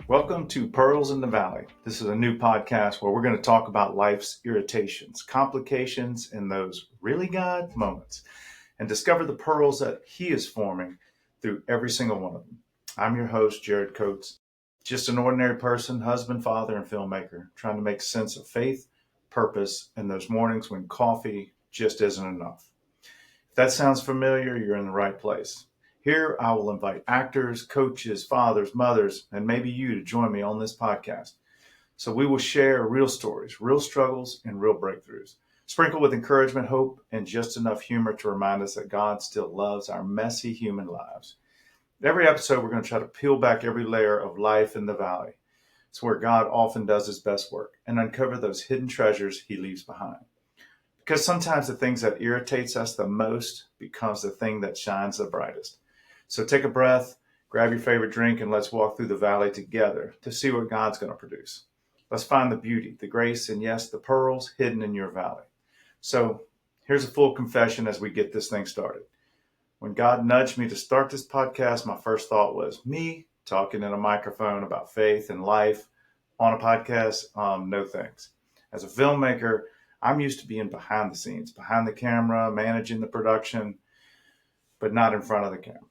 Welcome to Pearls in the Valley. This is a new podcast where we're going to talk about life's irritations, complications, and those really God moments, and discover the pearls that He is forming through every single one of them. I'm your host, Jared Coates, just an ordinary person, husband, father, and filmmaker, trying to make sense of faith, purpose, and those mornings when coffee just isn't enough. If that sounds familiar, you're in the right place. Here, I will invite actors, coaches, fathers, mothers, and maybe you to join me on this podcast. So we will share real stories, real struggles, and real breakthroughs, sprinkled with encouragement, hope, and just enough humor to remind us that God still loves our messy human lives. Every episode, we're going to try to peel back every layer of life in the valley. It's where God often does His best work and uncover those hidden treasures He leaves behind. Because sometimes the things that irritates us the most becomes the thing that shines the brightest. So take a breath, grab your favorite drink, and let's walk through the valley together to see what God's going to produce. Let's find the beauty, the grace, and yes, the pearls hidden in your valley. So here's a full confession as we get this thing started. When God nudged me to start this podcast, my first thought was me talking in a microphone about faith and life on a podcast. No thanks. As a filmmaker, I'm used to being behind the scenes, behind the camera, managing the production, but not in front of the camera.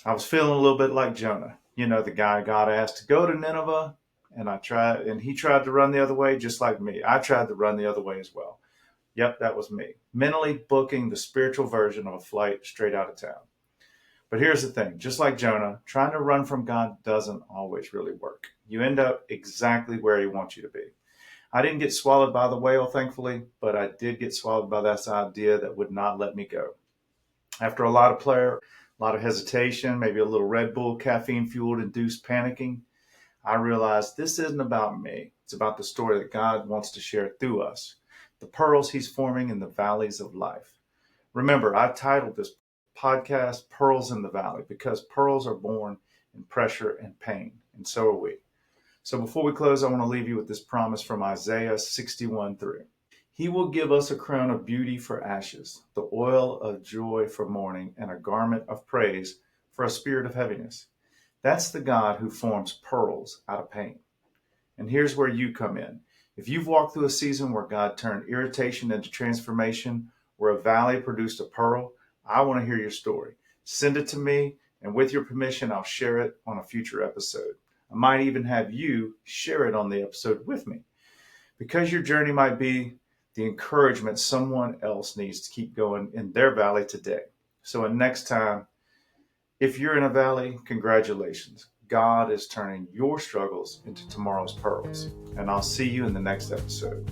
I was feeling a little bit like Jonah, the guy God asked to go to Nineveh, and he tried to run the other way just like me. I tried to run the other way as well. Yep, that was me, mentally booking the spiritual version of a flight straight out of town. But here's the thing, just like Jonah, trying to run from God doesn't always really work. You end up exactly where He wants you to be. I didn't get swallowed by the whale, thankfully, but I did get swallowed by this idea that would not let me go. After a lot of prayer, a lot of hesitation, maybe a little Red Bull caffeine-fueled induced panicking, I realized this isn't about me. It's about the story that God wants to share through us, the pearls He's forming in the valleys of life. Remember, I titled this podcast Pearls in the Valley because pearls are born in pressure and pain, and so are we. So before we close, I want to leave you with this promise from Isaiah 61:3. He will give us a crown of beauty for ashes, the oil of joy for mourning, and a garment of praise for a spirit of heaviness. That's the God who forms pearls out of pain. And here's where you come in. If you've walked through a season where God turned irritation into transformation, where a valley produced a pearl, I want to hear your story. Send it to me, and with your permission, I'll share it on a future episode. I might even have you share it on the episode with me, because your journey might be the encouragement someone else needs to keep going in their valley today. So next time, if you're in a valley, congratulations. God is turning your struggles into tomorrow's pearls. And I'll see you in the next episode.